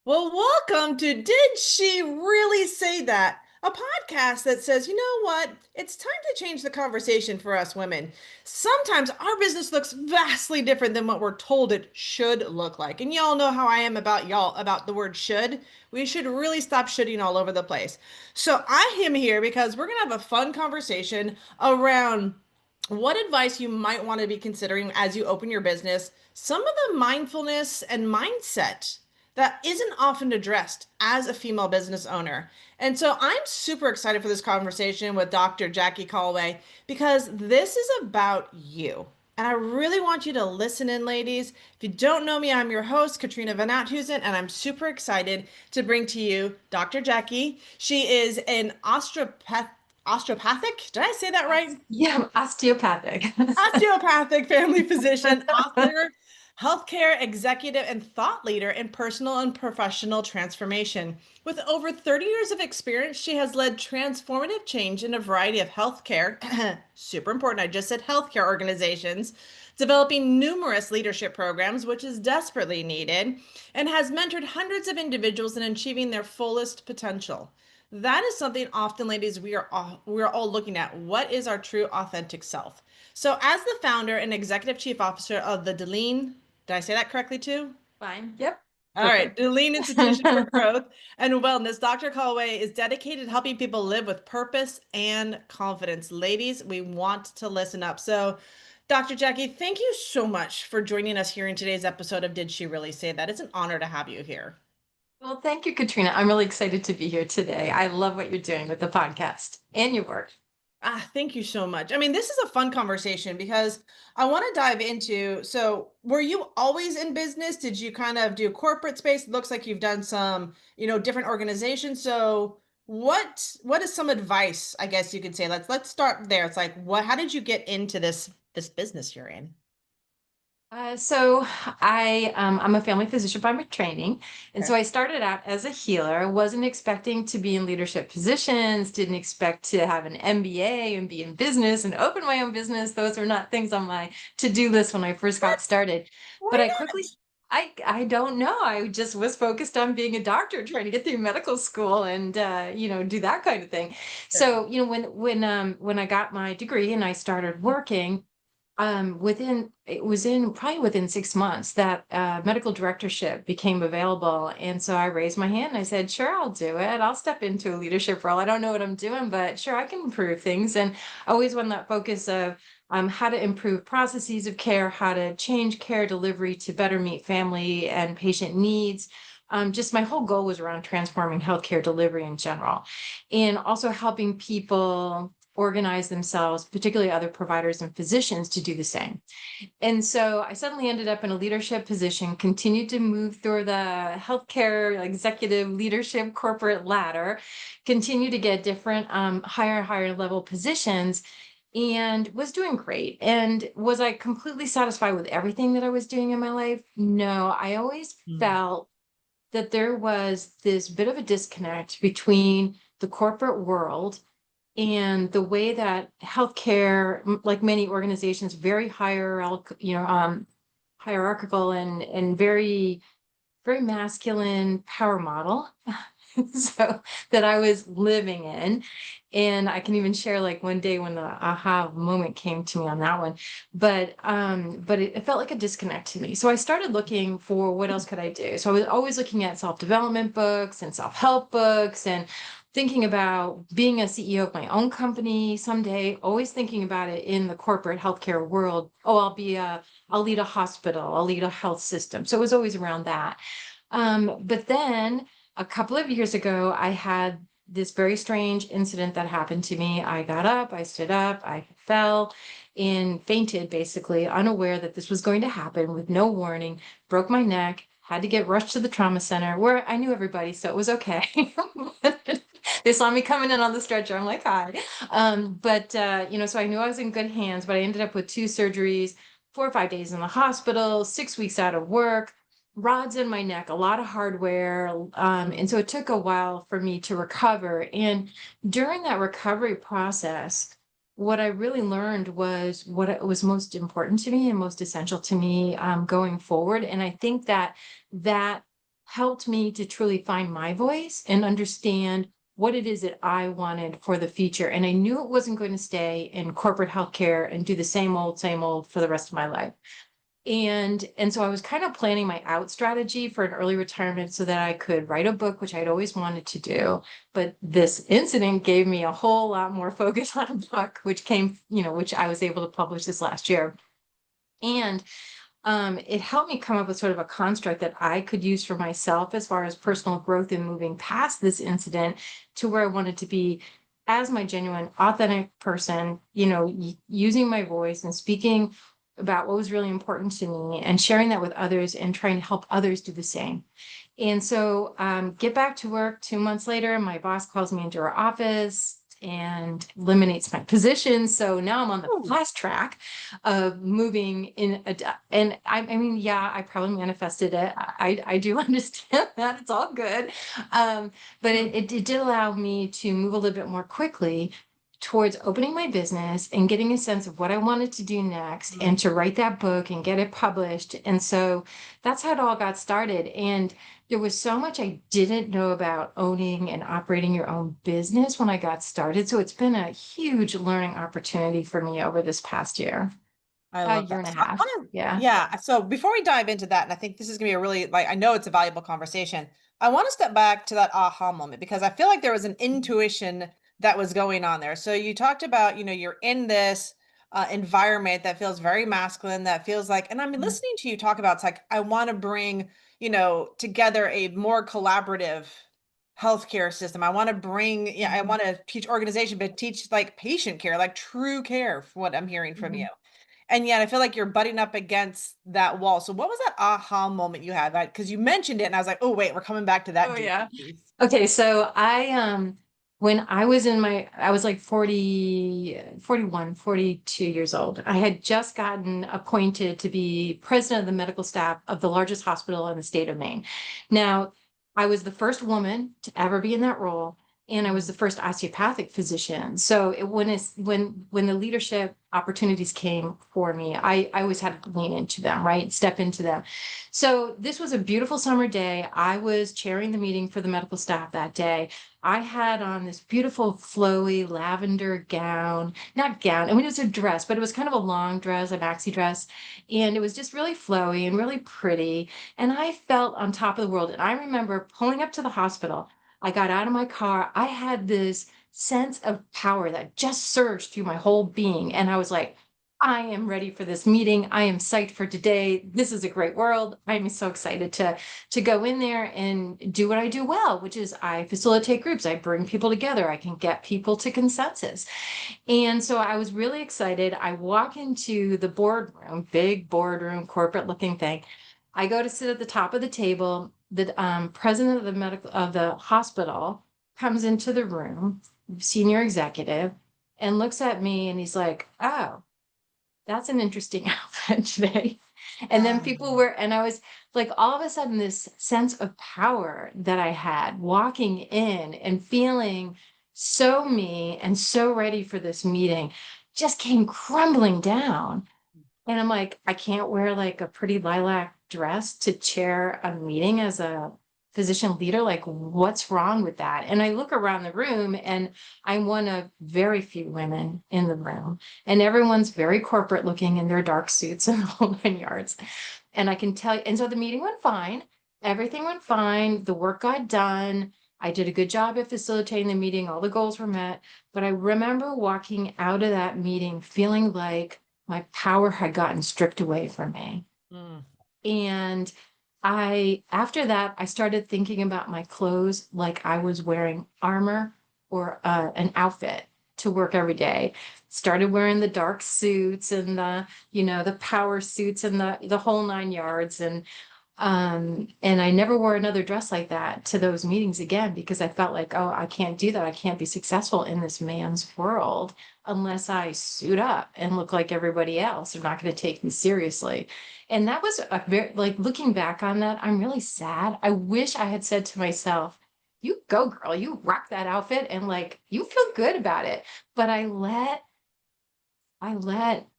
Well, welcome to Did She Really Say That? A podcast that says, you know what? It's time to change the conversation for us women. Sometimes our business looks vastly different than what we're told it should look like. And y'all know how I am about y'all, about the word should. We should really stop shoulding all over the place. So I am here because we're going to have a fun conversation around what advice you might want to be considering as you open your business, some of the mindfulness and mindset that isn't often addressed as a female business owner. And so I'm super excited for this conversation with Dr. Jackie Cawley because this is about you. And I really want you to listen in, ladies. If you don't know me, I'm your host, Katrina van Oudheusden, and I'm super excited to bring to you Dr. Jackie. She is an osteopathic, did I say that right? Yeah, osteopathic. Osteopathic family physician, author, healthcare executive, and thought leader in personal and professional transformation. With over 30 years of experience, she has led transformative change in a variety of healthcare, super important, I just said healthcare organizations, developing numerous leadership programs, which is desperately needed, and has mentored hundreds of individuals in achieving their fullest potential. That is something often, ladies, we are all looking at. What is our true authentic self? So, as the founder and executive chief officer of the Deline, did I say that correctly too? Fine. Yep. All right, Perfect. Deline Institution for Growth and Wellness, Dr. Calloway is dedicated to helping people live with purpose and confidence. Ladies, we want to listen up. So, Dr. Jackie, thank you so much for joining us here in today's episode of Did She Really Say That? It's an honor to have you here. Well, thank you, Katrina. I'm really excited to be here today. I love what you're doing with the podcast and your work. Thank you so much. I mean, this is a fun conversation because I want to dive into, so were you always in business? Did you kind of do corporate space? It looks like you've done some, different organizations. So what is some advice, I guess you could say? Let's start there. It's like, how did you get into this business you're in? I'm a family physician by my training. And Okay. so I started out as a healer, wasn't expecting to be in leadership positions, didn't expect to have an MBA and be in business and open my own business. Those were not things on my to-do list when I first got What? started. But Why I quickly not? I don't know. I just was focused on being a doctor, trying to get through medical school and do that kind of thing. Sure. So, when I got my degree and I started working, within it was in probably within 6 months that medical directorship became available, and so I raised my hand and I said, "Sure, I'll do it. I'll step into a leadership role. I don't know what I'm doing, but sure, I can improve things." And I always want that focus of how to improve processes of care, how to change care delivery to better meet family and patient needs. Just my whole goal was around transforming healthcare delivery in general, and also helping people organize themselves, particularly other providers and physicians, to do the same. And so I suddenly ended up in a leadership position, continued to move through the healthcare executive leadership corporate ladder, continue to get different higher level positions, and was doing great. And was I completely satisfied with everything that I was doing in my life? No, I always Mm. felt that there was this bit of a disconnect between the corporate world and the way that healthcare, like many organizations, very hierarchical and very masculine power model. So that I was living in. And I can even share like one day when the aha moment came to me on that one. But it felt like a disconnect to me. So I started looking for what else could I do. So I was always looking at self-development books and self-help books and thinking about being a CEO of my own company someday, always thinking about it in the corporate healthcare world. Oh, I'll lead a hospital, I'll lead a health system. So it was always around that. But then a couple of years ago, I had this very strange incident that happened to me. I got up, I stood up, I fell and fainted, basically, unaware that this was going to happen with no warning, broke my neck, had to get rushed to the trauma center where I knew everybody, so it was okay. They saw me coming in on the stretcher. I'm like, hi. So I knew I was in good hands, but I ended up with two surgeries, 4 or 5 days in the hospital, 6 weeks out of work, rods in my neck, a lot of hardware. And so it took a while for me to recover. And during that recovery process, what I really learned was what was most important to me and most essential to me going forward. And I think that helped me to truly find my voice and understand what it is that I wanted for the future. And I knew it wasn't going to stay in corporate healthcare and do the same old for the rest of my life. And so I was kind of planning my out strategy for an early retirement so that I could write a book, which I'd always wanted to do. But this incident gave me a whole lot more focus on a book, which came, which I was able to publish this last year. And it helped me come up with sort of a construct that I could use for myself as far as personal growth and moving past this incident to where I wanted to be as my genuine, authentic person, using my voice and speaking about what was really important to me and sharing that with others and trying to help others do the same. And so get back to work 2 months later, my boss calls me into her office and eliminates my position. So now I'm on the fast track of moving in. And I mean, yeah, I probably manifested it. I do understand that. It's all good. But it did allow me to move a little bit more quickly towards opening my business and getting a sense of what I wanted to do next and to write that book and get it published. And so that's how it all got started. And there was so much I didn't know about owning and operating your own business when I got started. So it's been a huge learning opportunity for me over this past year, I a love year that. and a So I half. want to, Yeah. yeah. So before we dive into that, and I think this is going to be a really, like, I know it's a valuable conversation. I want to step back to that aha moment because I feel like there was an intuition that was going on there. So you talked about, you're in this environment that feels very masculine, that feels like, and I mean, Mhm. listening to you talk about, it's like, I want to bring, together a more collaborative healthcare system. I want to bring, yeah, I Mhm. want to teach organization, but teach like patient care, like true care, for what I'm hearing from you. Mhm. And yet I feel like you're butting up against that wall. So what was that aha moment you had? Because you mentioned it and I was like, oh, wait, we're coming back to that Oh, yeah. juicy piece. Okay, so when I was I was like 40, 41, 42 years old. I had just gotten appointed to be president of the medical staff of the largest hospital in the state of Maine. Now, I was the first woman to ever be in that role, and I was the Mm, first osteopathic physician. So when the leadership opportunities came for me, I always had to lean into them, right? Step into them. So this was a beautiful summer day. I was chairing the meeting for the medical staff that day. I had on this beautiful flowy lavender gown, not gown. I mean, it was a dress, but it was kind of a long dress, a maxi dress. And it was just really flowy and really pretty. And I felt on top of the world. And I remember pulling up to the hospital. I got out of my car. I had this sense of power that just surged through my whole being. And I was like, I am ready for this meeting. I am psyched for today. This is a great world. I'm so excited to go in there and do what I do well, which is I facilitate groups. I bring people together. I can get people to consensus. And so I was really excited. I walk into the boardroom, big boardroom, corporate looking thing. I go to sit at the top of the table. The president of the hospital comes into the room, senior executive, and looks at me and he's like, "Oh, that's an interesting outfit today." And then and I was like, all of a sudden, this sense of power that I had walking in and feeling so me and so ready for this meeting just came crumbling down. And I'm like, I can't wear like a pretty lilac dress to chair a meeting as a physician leader. Like, what's wrong with that? And I look around the room and I'm one of very few women in the room. And everyone's very corporate looking in their dark suits and the whole 9 yards. And I can tell you, and so the meeting went fine. Everything went fine. The work got done. I did a good job at facilitating the meeting. All the goals were met. But I remember walking out of that meeting feeling like my power had gotten stripped away from me. mm, And after that, I started thinking about my clothes like I was wearing armor or an outfit to work every day. Started wearing the dark suits and the power suits and the whole 9 yards. And I never wore another dress like that to those meetings again because I felt like, oh, I can't do that. I can't be successful in this man's world unless I suit up and look like everybody else. They're not going to take me seriously. And that was a very, like, looking back on that, I'm really sad. I wish I had said to myself, you go, girl, you rock that outfit and like you feel good about it. But I let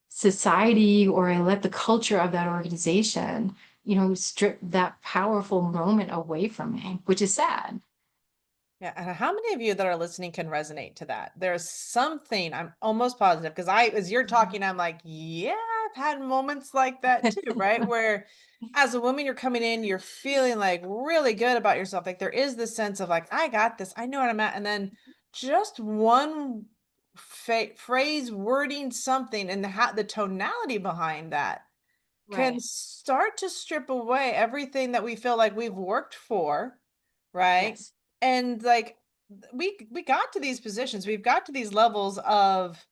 society or I let the culture of that organization strip that powerful moment away from me, which is sad. Yeah, and how many of you that are listening can resonate to that? There's something I'm almost positive because as you're talking, I'm like, yeah, I've had moments like that too, right? Where as a woman, you're coming in, you're feeling like really good about yourself. Like there is this sense of like, I got this, I know what I'm at. And then just one phrase, wording something, and the tonality behind that can Right. start to strip away everything that we feel like we've worked for, right? Yes. And like we got to these positions, we've got to these levels of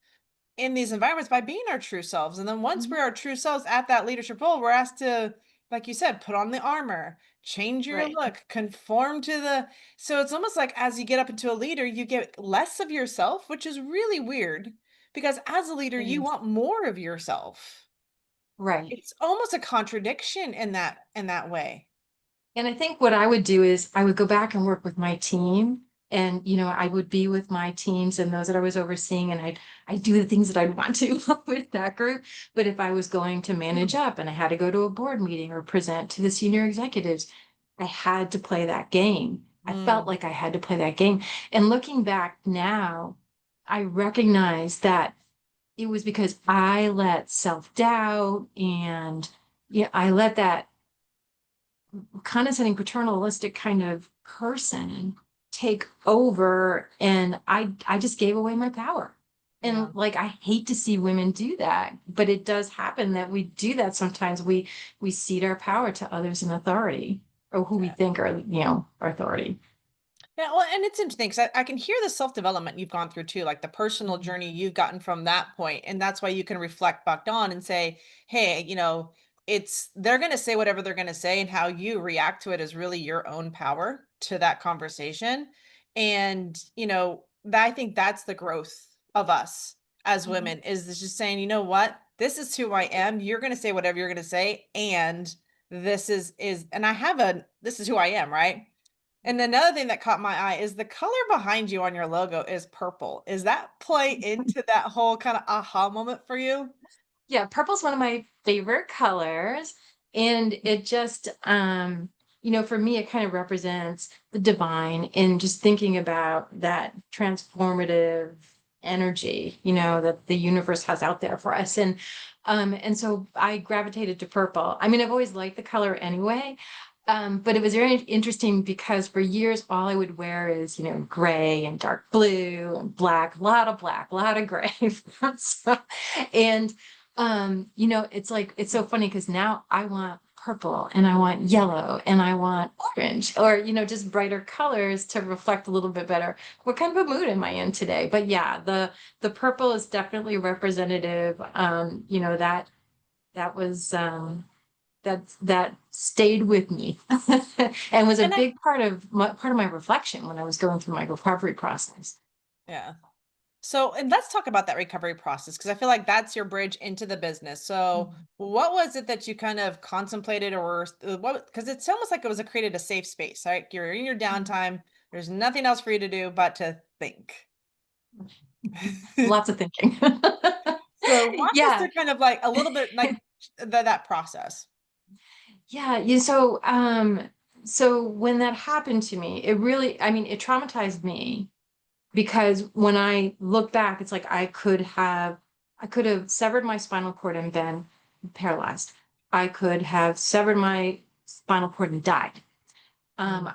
in these environments by being our true selves. And then once Mhm. we're our true selves at that leadership role, we're asked to, like you said, put on the armor, change your Right. look, conform to the so it's almost like as you get up into a leader, you get less of yourself, which is really weird because as a leader, It you is. want more of yourself. Right. It's almost a contradiction in that way. And I think what I would do is I would go back and work with my team. And, I would be with my teams and those that I was overseeing, and I'd do the things that I'd want to with that group. But if I was going to manage up and I had to go to a board meeting or present to the senior executives, I had to play that game. I felt Mm, like I had to play that game. And looking back now, I recognize that it was because I let self-doubt and I let that condescending paternalistic kind of person take over, and I just gave away my power. yeah. And like I hate to see women do that, but it does happen that we do that sometimes. We cede our power to others in authority, or who we think are, our authority. Yeah, well, and it's interesting because I can hear the self-development you've gone through too, like the personal Mhm. journey you've gotten from that point. And that's why you can reflect back on and say, hey, it's they're gonna say whatever they're gonna say, and how you react to it is really your own power to that conversation. And that I think that's the growth of us as Mhm. women is this just saying, you know what, this is who I am. You're gonna say whatever you're gonna say, and this is and I have a this is who I am, right? And another thing that caught my eye is the color behind you on your logo is purple. Is that play into that whole kind of aha moment for you? Yeah, purple's one of my favorite colors. And it just, for me, it kind of represents the divine and just thinking about that transformative energy, that the universe has out there for us. And so I gravitated to purple. I mean, I've always liked the color anyway. But it was very interesting because for years, all I would wear is, gray and dark blue and black, a lot of gray. So, and it's like it's so funny because now I want purple and I want yellow and I want orange, or just brighter colors to reflect a little bit better what kind of a mood am I in today. But yeah, the purple is definitely representative. That was that stayed with me and was a And I big part of my reflection when I was going through my recovery process. yeah. So, and let's talk about that recovery process because I feel like that's your bridge into the business. So, Mhm. what was it that you kind of contemplated or what? Because it's almost like it was created a safe space, right? You're in your downtime. There's nothing else for you to do but to think. Lots of thinking. So, walk us Yeah. through kind of like a little bit like that process. Yeah, so when that happened to me, it really, I mean, it traumatized me because when I look back, it's like I could have severed my spinal cord and been paralyzed. I could have severed my spinal cord and died. Mm,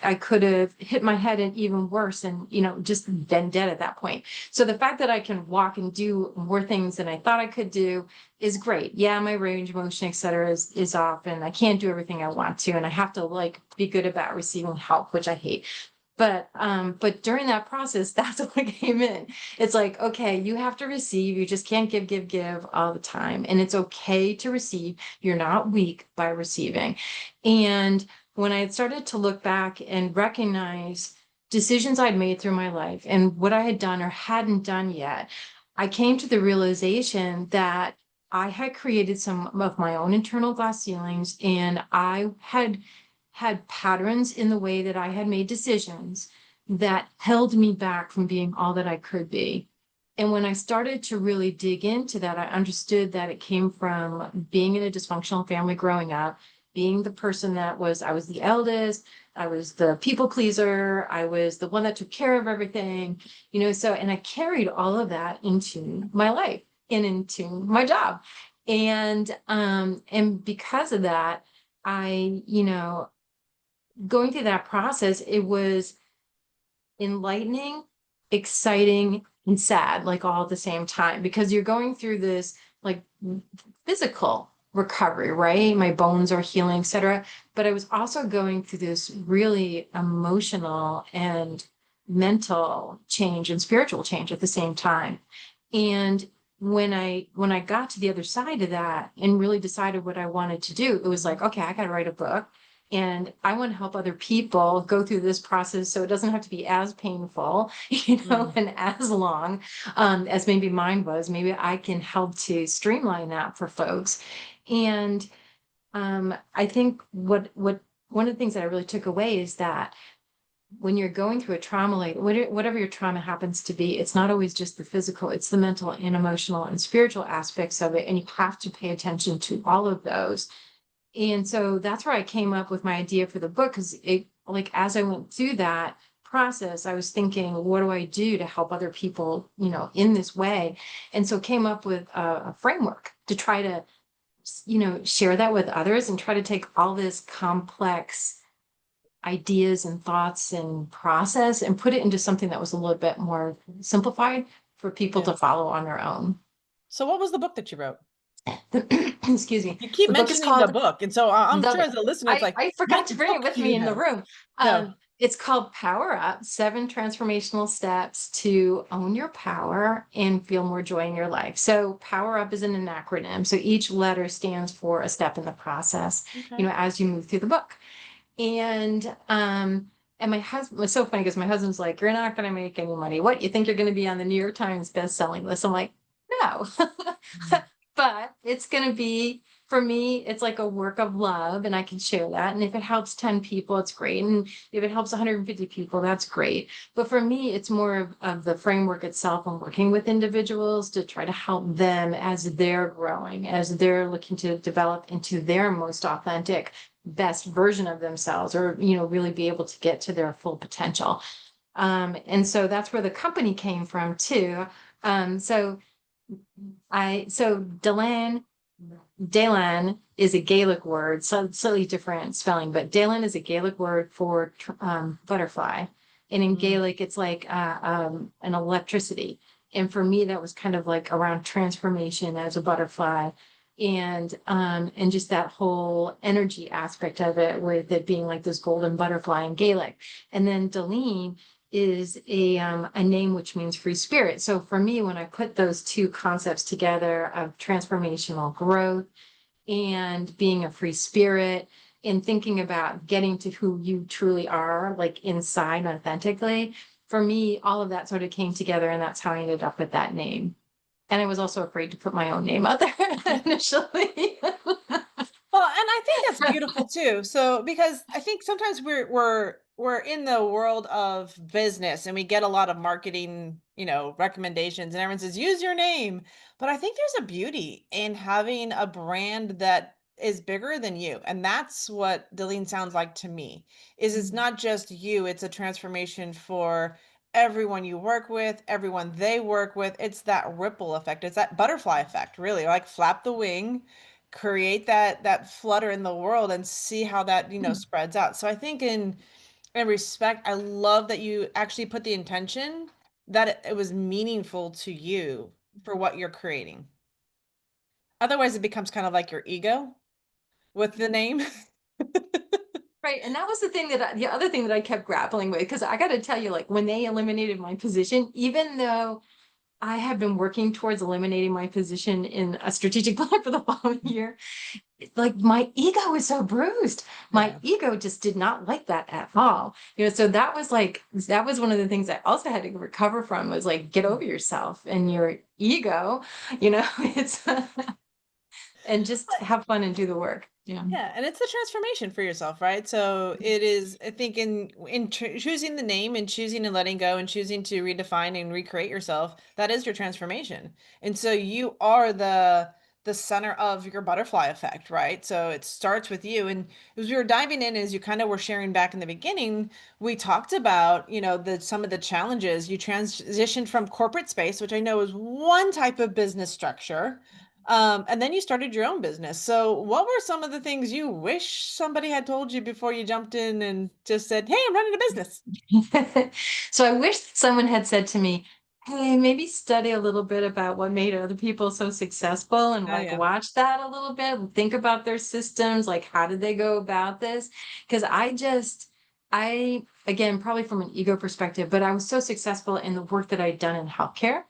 I could have hit my head and even worse and, just been dead at that point. So the fact that I can walk and do more things than I thought I could do is great. Yeah, my range of motion, et cetera, is off and I can't do everything I want to. And I have to like be good about receiving help, which I hate. But during that process, that's what came in. It's like, okay, you have to receive. You just can't give all the time. And it's okay to receive. You're not weak by receiving. And when I started to look back and recognize decisions I'd made through my life and what I had done or hadn't done yet, I came to the realization that I had created some of my own internal glass ceilings, and I had patterns in the way that I had made decisions that held me back from being all that I could be. And when I started to really dig into that, I understood that it came from being in a dysfunctional family growing up, being the person I was the eldest, I was the people pleaser, I was the one that took care of everything, and I carried all of that into my life and into my job. And because of that, going through that process, it was enlightening, exciting, and sad, like all at the same time, because you're going through this like physical recovery, right? My bones are healing, etc. But I was also going through this really emotional and mental change and spiritual change at the same time. And when I got to the other side of that and really decided what I wanted to do, it was like, okay, I got to write a book. And I want to help other people go through this process so it doesn't have to be as painful, Mm. and as long as maybe mine was. Maybe I can help to streamline that for folks. And I think what one of the things that I really took away is that when you're going through a trauma, like whatever your trauma happens to be, it's not always just the physical, it's the mental and emotional and spiritual aspects of it. And you have to pay attention to all of those. And so that's where I came up with my idea for the book, because it, like, as I went through that process, I was thinking, what do I do to help other people, in this way? And so came up with a framework to try to, share that with others and try to take all this complex ideas and thoughts and process and put it into something that was a little bit more simplified for people Yeah. to follow on their own. So what was the book that you wrote? Excuse me. You keep The book is mentioning the called book. And so I'm sure the as a listener, it's I, like, I forgot what to bring it book with do me you in the have? room. No. It's called Power Up, 7 Transformational Steps to Own Your Power and Feel More Joy in Your Life. So Power Up is an acronym. So each letter stands for a step in the process, Okay. as you move through the book. And my husband was so funny because my husband's like, you're not going to make any money. What, you think you're going to be on the New York Times best-selling list? I'm like, no. But it's going to be, for me, it's like a work of love, and I can share that. And if it helps 10 people, it's great. And if it helps 150 people, that's great. But for me, it's more of the framework itself and working with individuals to try to help them as they're growing, as they're looking to develop into their most authentic, best version of themselves, or, really be able to get to their full potential. And so that's where the company came from too. So Dalan is a Gaelic word, so slightly different spelling, but Dalan is a Gaelic word for butterfly. And in Mm. Gaelic, it's like an electricity. And for me, that was kind of like around transformation as a butterfly, and just that whole energy aspect of it, with it being like this golden butterfly in Gaelic. And then Daleen is a name which means free spirit. So for me, when I put those two concepts together of transformational growth and being a free spirit, and thinking about getting to who you truly are, like inside authentically, for me, all of that sort of came together, and that's how I ended up with that name. And I was also afraid to put my own name out there initially. Well, and I think that's beautiful too. So because I think sometimes we're in the world of business and we get a lot of marketing, recommendations and everyone says use your name. But I think there's a beauty in having a brand that is bigger than you. And that's what Deline sounds like to me. Is it's not just you, it's a transformation for everyone you work with, everyone they work with. It's that ripple effect. It's that butterfly effect, really. Like flap the wing, create that flutter in the world and see how that spreads out. So I think in respect, I love that you actually put the intention that it was meaningful to you for what you're creating. Otherwise it becomes kind of like your ego with the name. Right. And that was the other thing that I kept grappling with, because I got to tell you, like when they eliminated my position, even though I have been working towards eliminating my position in a strategic plan for the following year, like my ego was so bruised. My Yeah. ego just did not like that at all. So that was one of the things I also had to recover from, was like, get over yourself and your ego, it's and just have fun and do the work. Yeah. Yeah, and it's the transformation for yourself, right? So it is, I think, in choosing the name and choosing and letting go and choosing to redefine and recreate yourself, that is your transformation. And so you are the center of your butterfly effect, right? So it starts with you. And as we were diving in, as you kind of were sharing back in the beginning, we talked about, the some of the challenges. You transitioned from corporate space, which I know is one type of business structure, and then you started your own business. So, what were some of the things you wish somebody had told you before you jumped in and just said, "Hey, I'm running a business"? So I wish someone had said to me, "Hey, maybe study a little bit about what made other people so successful and Oh like yeah. watch that a little bit and think about their systems, like how did they go about this?" Because again, probably from an ego perspective, but I was so successful in the work that I'd done in healthcare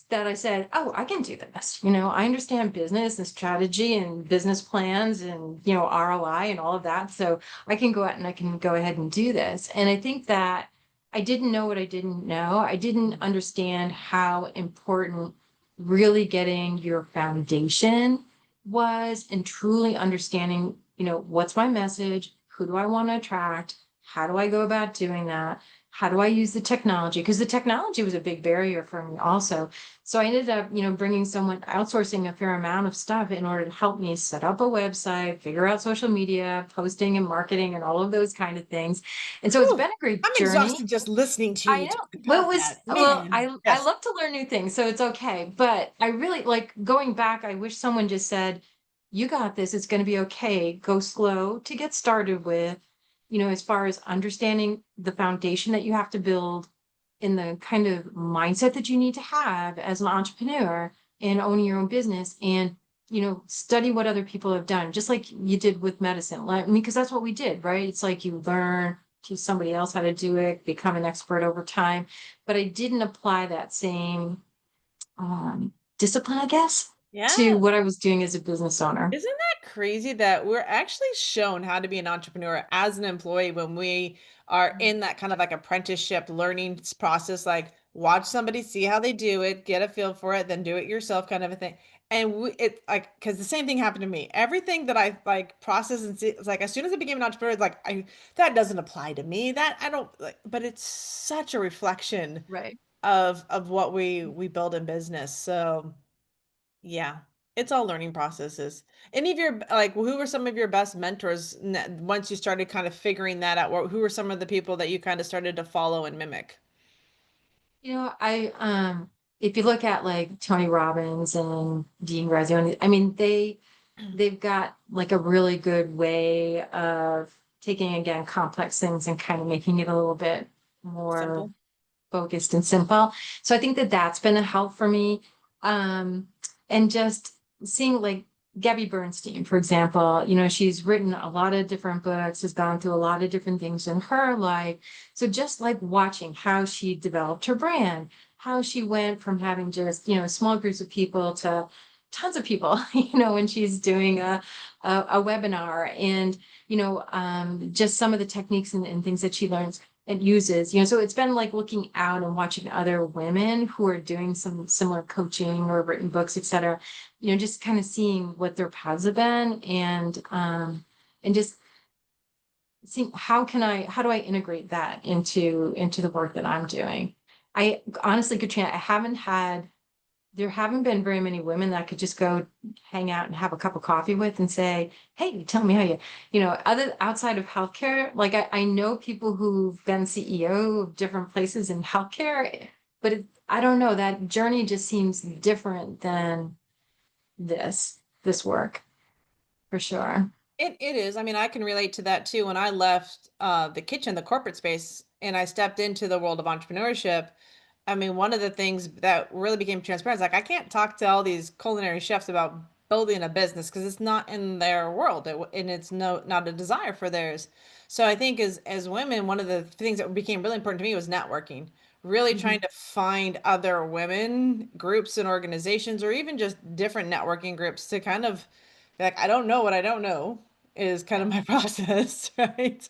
that I said, "Oh, I can do this. I understand business and strategy and business plans and, ROI and all of that. So I can go out and I can go ahead and do this." And I think that I didn't know what I didn't know. I didn't understand how important really getting your foundation was and truly understanding, what's my message? Who do I want to attract? How do I go about doing that? How do I use the technology? Because the technology was a big barrier for me also. So I ended up, bringing someone, outsourcing a fair amount of stuff in order to help me set up a website, figure out social media, posting and marketing and all of those kind of things. And so it's Whew, been a great I'm journey. exhausted just listening to I you know. talk Well, it about was, that, well, man. I Yes. love to learn new things, so it's okay. But I really like going back. I wish someone just said, "You got this. It's going to be okay. Go slow to get started with, as far as understanding the foundation that you have to build in the kind of mindset that you need to have as an entrepreneur and owning your own business and study what other people have done just like you did with medicine like because that's what we did, right? It's like you learn, teach somebody else how to do it, become an expert over time. But I didn't apply that same discipline, I guess, to Yeah. what I was doing as a business owner. Isn't that crazy that we're actually shown how to be an entrepreneur as an employee when we are in that kind of like apprenticeship learning process? Like, watch somebody, see how they do it, get a feel for it, then do it yourself, kind of a thing. And it like because the same thing happened to me. Everything that I like process and see, it's like as soon as I became an entrepreneur, it's like I that doesn't apply to me. That I don't like, but it's such a reflection Right. of what we build in business. So. Yeah, it's all learning processes. Any of your like, who were some of your best mentors once you started kind of figuring that out? Who were some of the people that you kind of started to follow and mimic? I if you look at like Tony Robbins and Dean Graziosi, I mean they've got like a really good way of taking again complex things and kind of making it a little bit more Simple. focused and simple. So I think that that's been a help for me. Um, and just seeing like Gabby Bernstein, for example, she's written a lot of different books, has gone through a lot of different things in her life. So just like watching how she developed her brand, how she went from having just, small groups of people to tons of people, when she's doing a webinar and, just some of the techniques and things that she learns and uses, so it's been like looking out and watching other women who are doing some similar coaching or written books, et cetera, just kind of seeing what their paths have been and just seeing how do I integrate that into the work that I'm doing. I honestly, Katrina, there haven't been very many women that I could just go hang out and have a cup of coffee with and say, "Hey, tell me how other outside of healthcare, like I know people who've been CEO of different places in healthcare, but I don't know, that journey just seems different than this work for sure." It is. I mean, I can relate to that too. When I left the kitchen, the corporate space, and I stepped into the world of entrepreneurship, I mean, one of the things that really became transparent is like I can't talk to all these culinary chefs about building a business because it's not in their world, and it's not a desire for theirs. So I think as women, one of the things that became really important to me was networking, really trying Mhm. to find other women groups and organizations, or even just different networking groups to kind of be like, I don't know what I don't know is kind of Yeah. my process, right?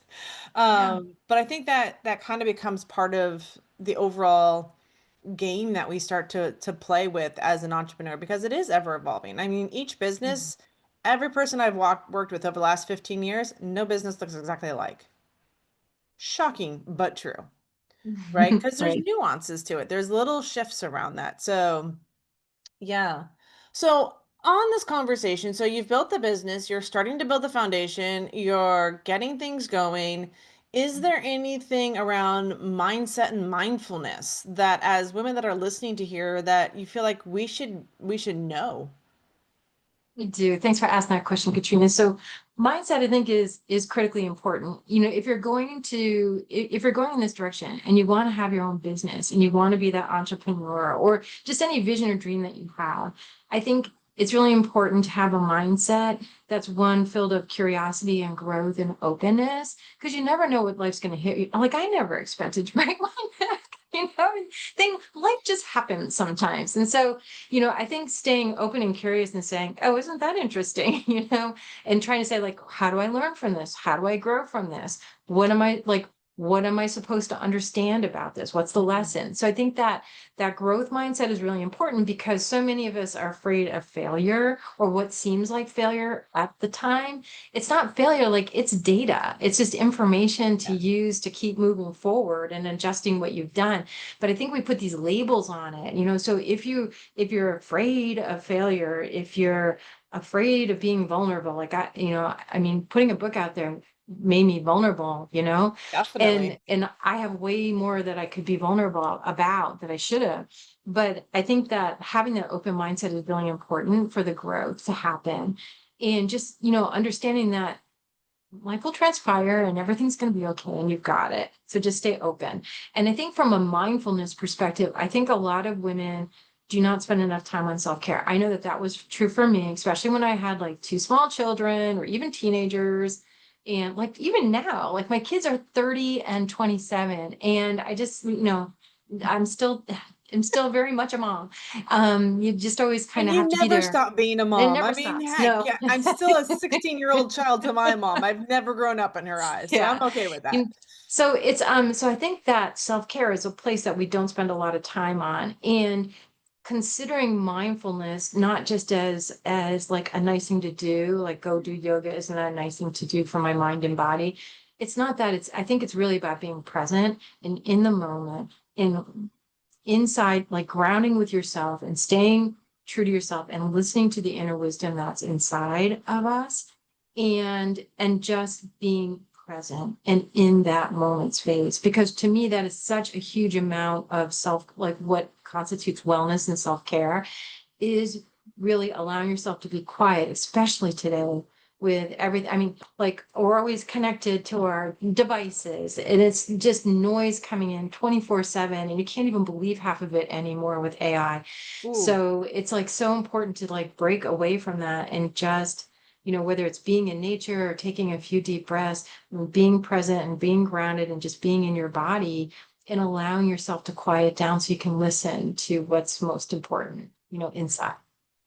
Yeah. But I think that that kind of becomes part of the overall game that we start to play with as an entrepreneur because it is ever evolving. I mean, each Mhm. business Every person I've worked with over the last 15 years, no business looks exactly alike. Shocking, but true, right? Because there's Right. nuances to it. There's little shifts around that. So, yeah. So, on this conversation, so you've built the business, you're starting to build the foundation, you're getting things going. Is there anything around mindset and mindfulness that as women that are listening to here that you feel like we should know? I do. Thanks for asking that question, Katrina. So mindset, I think, is critically important. If you're going to if you're going in this direction and you want to have your own business and you want to be that entrepreneur or just any vision or dream that you have, I think it's really important to have a mindset that's one filled of curiosity and growth and openness, because you never know what life's going to hit you. Like I never expected to break my neck, and life just happens sometimes. And so I think staying open and curious and saying, oh, isn't that interesting? And trying to say, like, how do I learn from this? How do I grow from this? What am I supposed to understand about this? What's the lesson? So I think that growth mindset is really important because so many of us are afraid of failure or what seems like failure at the time. It's not failure, like it's data. It's just information to Yeah. use to keep moving forward and adjusting what you've done. But I think we put these labels on it, so if you're afraid of failure, if you're afraid of being vulnerable, like I mean, putting a book out there made me vulnerable, Definitely. and I have way more that I could be vulnerable about that I should have. But I think that having that open mindset is really important for the growth to happen. And just, understanding that life will transpire and everything's going to be okay and you've got it. So just stay open. And I think from a mindfulness perspective, I think a lot of women do not spend enough time on self-care. I know that that was true for me, especially when I had like two small children or even teenagers. And like even now, like my kids are 30 and 27. And I just, I'm still I'm still very much a mom. You just always kind And of you have to be never there. stop being a It mom. I never mean, stops. heck, No. yeah, I'm still a 16-year-old child to my mom. I've never grown up in her eyes, so I'm Yeah. okay with that. You- so I think that self-care is a place that we don't spend a lot of time on. And considering mindfulness not just as like a nice thing to do, like go do yoga isn't that a nice thing to do for my mind and body. It's not that. It's I think it's really about being present and in the moment, in inside, like grounding with yourself and staying true to yourself and listening to the inner wisdom that's inside of us, and just being present and in that moment space, because to me that is such a huge amount of self, like what constitutes wellness and self-care is really allowing yourself to be quiet, especially today with everything. I mean, like we're always connected to our devices and it's just noise coming in 24/7 and you can't even believe half of it anymore with AI. Ooh, So it's like so important to like break away from that and just, whether it's being in nature or taking a few deep breaths, being present and being grounded and just being in your body and allowing yourself to quiet down so you can listen to what's most important, inside.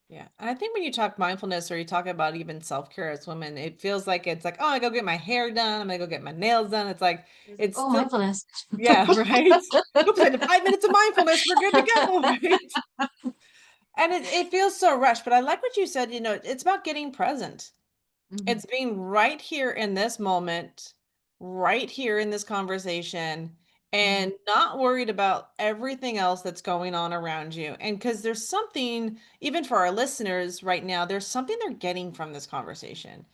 yeah. And I think when you talk mindfulness or you talk about even self-care as women, it feels like it's like, oh, I go get my hair done. I'm gonna go get my nails done. It's like it's Oh, still, mindfulness. yeah, right. Oops, in 5 minutes of mindfulness, we're good to go, right? And it feels so rushed, but I like what you said, it's about getting present. Mhm, It's being right here in this moment, right here in this conversation, mhm, and not worried about everything else that's going on around you. And because there's something, even for our listeners right now, there's something they're getting from this conversation.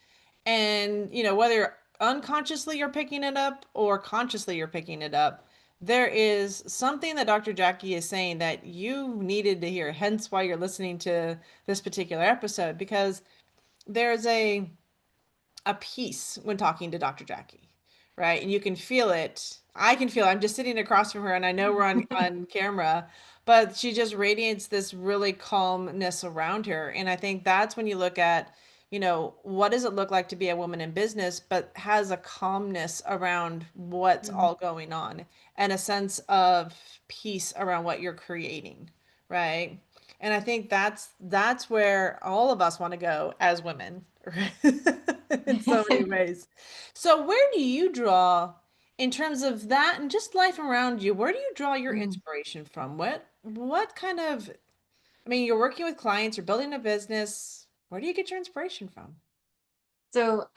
And, whether unconsciously you're picking it up or consciously you're picking it up, there is something that Dr. Jackie is saying that you needed to hear, hence why you're listening to this particular episode, because there's a peace when talking to Dr. Jackie, right? And you can feel it. I can feel it. I'm just sitting across from her and I know we're on camera, but she just radiates this really calmness around her. And I think that's when you look at, what does it look like to be a woman in business, but has a calmness around what's mhm. all going on and a sense of peace around what you're creating, right? And I think that's where all of us want to go as women, right? In so many ways. So where do you draw in terms of that and just life around you? Where do you draw your Mhm. inspiration from? What kind of, I mean, you're working with clients, you're building a business. Where do you get your inspiration from? So,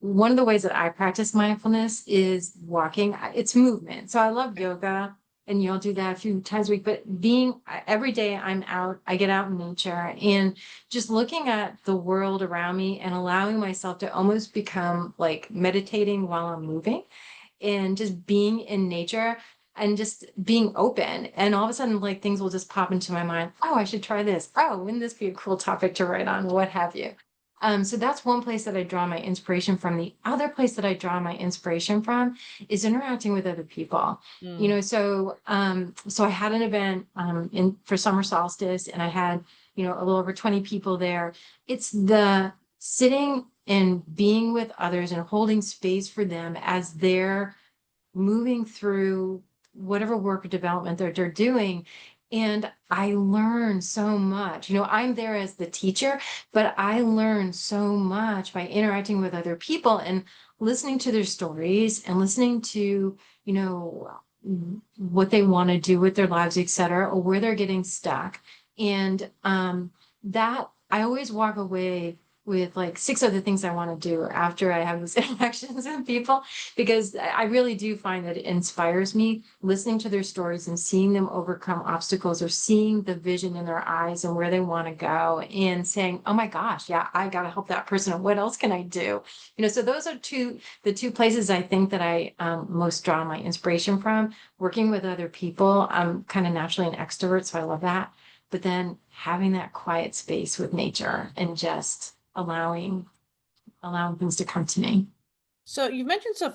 one of the ways that I practice mindfulness is walking. It's movement. So I love Okay. yoga, and you'll do that a few times a week. But being every day I'm out, I get out in nature and just looking at the world around me and allowing myself to almost become like meditating while I'm moving and just being in nature and just being open. And all of a sudden, like things will just pop into my mind. Oh, I should try this. Oh, wouldn't this be a cool topic to write on? What have you? So that's one place that I draw my inspiration from. The other place that I draw my inspiration from is interacting with other people. Mm. So I had an event in for summer solstice, and I had a little over 20 people there. It's the sitting and being with others and holding space for them as they're moving through whatever work or development they're doing. And I learn so much. I'm there as the teacher, but I learn so much by interacting with other people and listening to their stories and listening to, you know, what they want to do with their lives, et cetera, or where they're getting stuck. And that I always walk away with like six other things I want to do after I have those interactions with people, because I really do find that it inspires me listening to their stories and seeing them overcome obstacles or seeing the vision in their eyes and where they want to go and saying, oh my gosh, yeah, I got to help that person. And what else can I do? So those are the two places I think that I most draw my inspiration from. Working with other people. I'm kind of naturally an extrovert, so I love that. But then having that quiet space with nature and just allowing things to come to me. So you've mentioned so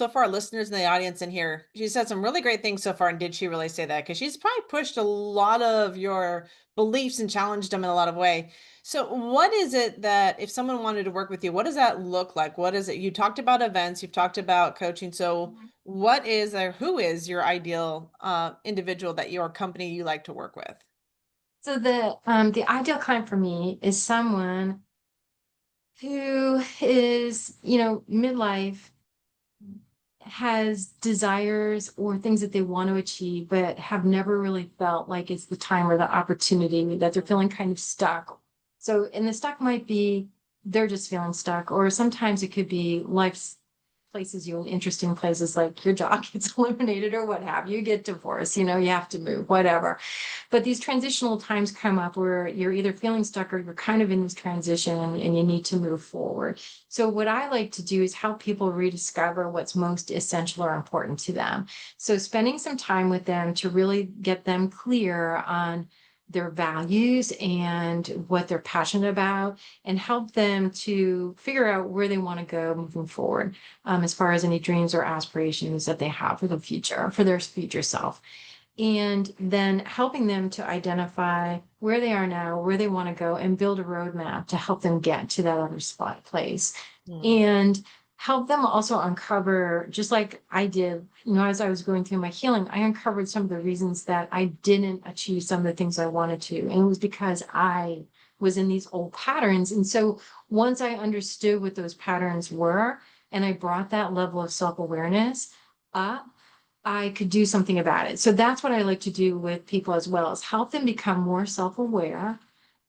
far listeners in the audience in here, she said some really great things so far. And did she really say that? Because she's probably pushed a lot of your beliefs and challenged them in a lot of way. So what is it that if someone wanted to work with you, what does that look like? What is it? You talked about events, you've talked about coaching. So what is or who is your ideal individual that your company you like to work with? So the ideal client for me is someone who is, midlife, has desires or things that they want to achieve, but have never really felt like it's the time or the opportunity, that they're feeling kind of stuck. So, and the stuck might be they're just feeling stuck, or sometimes it could be life's places you in interesting places, like your job gets eliminated or what have you, get divorced, you have to move, whatever. But these transitional times come up where you're either feeling stuck or you're kind of in this transition and you need to move forward. So what I like to do is help people rediscover what's most essential or important to them. So spending some time with them to really get them clear on their values and what they're passionate about, and help them to figure out where they want to go moving forward, as far as any dreams or aspirations that they have for the future, for their future self. And then helping them to identify where they are now, where they want to go, and build a roadmap to help them get to that other spot place. Hmm. And help them also uncover, just like I did, as I was going through my healing, I uncovered some of the reasons that I didn't achieve some of the things I wanted to. And it was because I was in these old patterns. And so once I understood what those patterns were, and I brought that level of self-awareness up, I could do something about it. So that's what I like to do with people as well, is help them become more self-aware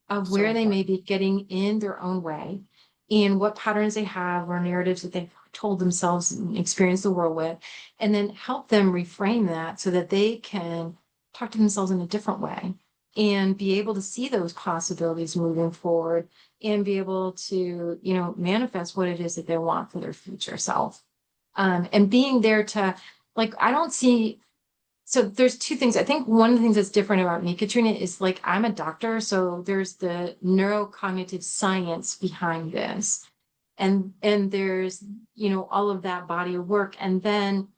of So where they may important. be getting in their own way and what patterns they have or narratives that they've told themselves and experienced the world with, and then help them reframe that so that they can talk to themselves in a different way and be able to see those possibilities moving forward and be able to, manifest what it is that they want for their future self. And being there to, like, I don't see, so there's two things. I think one of the things that's different about me, Katrina, is like I'm a doctor, so there's the neurocognitive science behind this. And there's, all of that body of work. And then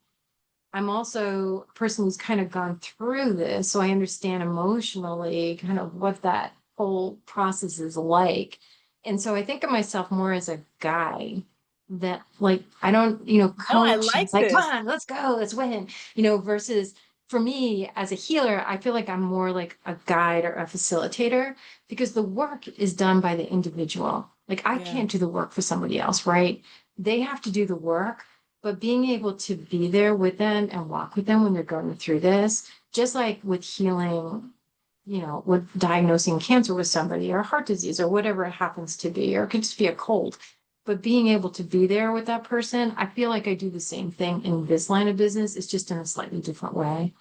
I'm also a person who's kind of gone through this, so I understand emotionally kind of what that whole process is like. And so I think of myself more as a guide that, like, I don't, No, I coach and like it's like, come this. on, let's go, let's win, versus for me as a healer, I feel like I'm more like a guide or a facilitator, because the work is done by the individual. Like I Yeah. can't do the work for somebody else, right? They have to do the work, but being able to be there with them and walk with them when they're going through this, just like with healing, with diagnosing cancer with somebody or heart disease or whatever it happens to be, or it could just be a cold. But being able to be there with that person, I feel like I do the same thing in this line of business. It's just in a slightly different way,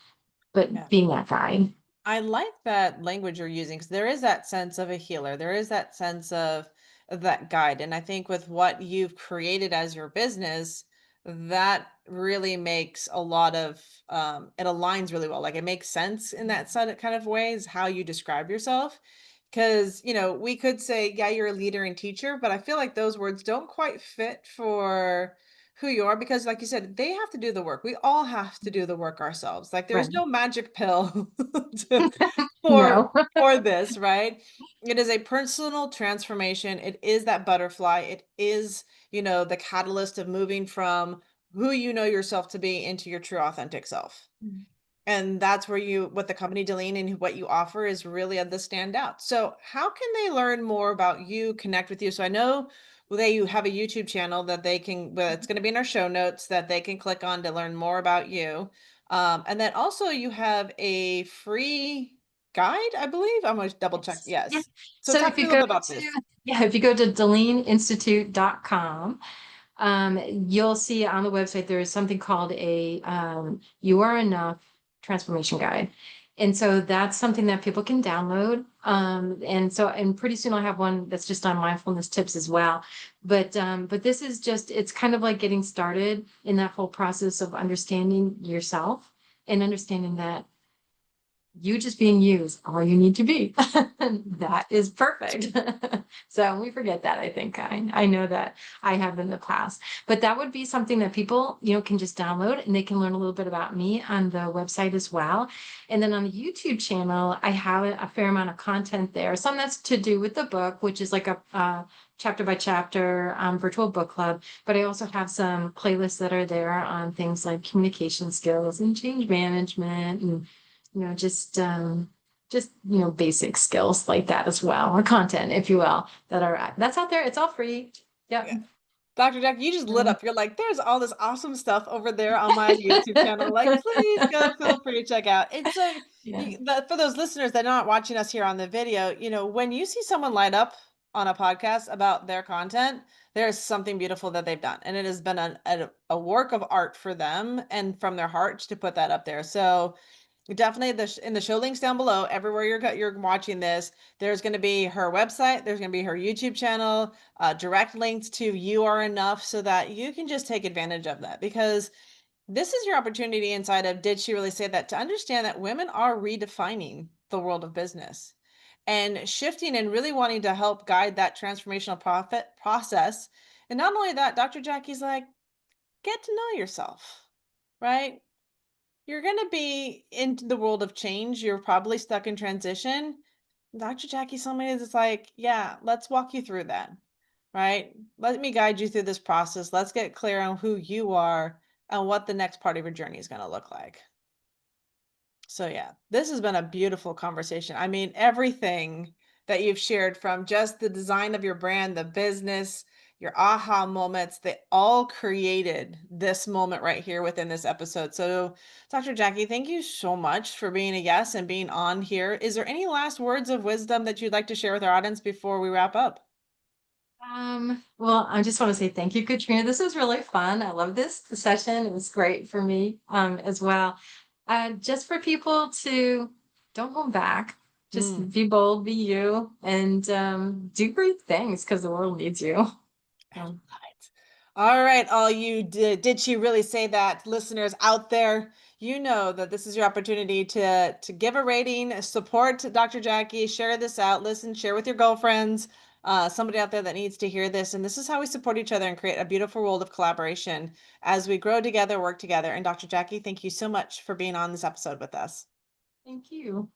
but Yeah. being that guide. I like that language you're using because there is that sense of a healer. There is that sense of that guide. And I think with what you've created as your business, that really makes a lot of it aligns really well. Like it makes sense in that kind of ways how you describe yourself. Because, we could say, yeah, you're a leader and teacher, but I feel like those words don't quite fit for who you are because, like you said, they have to do the work. We all have to do the work ourselves. Like there's Right. no magic pill to, for No. for this, right? It is a personal transformation. It is that butterfly. It is, the catalyst of moving from who you know yourself to be into your true authentic self. And that's where what the company Deline and what you offer is really of the standout. So how can they learn more about you, connect with you? So I know you have a YouTube channel that they can, well, it's going to be in our show notes that they can click on to learn more about you. And then also you have a free guide, I believe. I'm going to double check. Yes. Yeah. Yes. So So talk if to me you a go little bit about to, this. yeah, if you go to delaneinstitute.com, you'll see on the website there is something called a You Are Enough transformation guide. And so that's something that people can download. And pretty soon I'll have one that's just on mindfulness tips as well. But this is just, it's kind of like getting started in that whole process of understanding yourself and understanding that you just being you is all you need to be. That is perfect. So we forget that, I think. I know that I have in the past. But that would be something that people, can just download and they can learn a little bit about me on the website as well. And then on the YouTube channel, I have a fair amount of content there. Some that's to do with the book, which is like a chapter by chapter virtual book club. But I also have some playlists that are there on things like communication skills and change management and basic skills like that as well, or content, if you will, that's out there. It's all free. Yep. Yeah. Dr. Jack, you just lit Um, up. You're like, there's all this awesome stuff over there on my YouTube channel. Like, please go feel free to check out. And so, yeah. for those listeners that are not watching us here on the video, when you see someone light up on a podcast about their content, there's something beautiful that they've done. And it has been a work of art for them and from their hearts to put that up there. So, definitely in the show links down below, everywhere you're watching this, there's going to be her website, there's going to be her YouTube channel, direct links to You Are Enough so that you can just take advantage of that because this is your opportunity inside of Did She Really Say That? To understand that women are redefining the world of business and shifting and really wanting to help guide that transformational profit process. And not only that, Dr. Jackie's like, get to know yourself, right? You're going to be into the world of change. You're probably stuck in transition. Dr. Jackie's somebody that's like, yeah, let's walk you through that, right? Let me guide you through this process. Let's get clear on who you are and what the next part of your journey is going to look like. So yeah, this has been a beautiful conversation. I mean, everything that you've shared from just the design of your brand, the business, your aha moments, they all created this moment right here within this episode. So, Dr. Jackie, thank you so much for being a guest and being on here. Is there any last words of wisdom that you'd like to share with our audience before we wrap up? Well, I just want to say thank you, Katrina. This was really fun. I love this session. It was great for me, as well. Just for people to don't hold back. Mm. Just be bold, be you, and do great things because the world needs you. I Um, love it. All right, all you did she really say that listeners out there, you know that this is your opportunity to give a rating, support Dr. Jackie, share this out, listen, share with your girlfriends, somebody out there that needs to hear this. And this is how we support each other and create a beautiful world of collaboration as we grow together, work together. And Dr. Jackie, thank you so much for being on this episode with us. Thank you.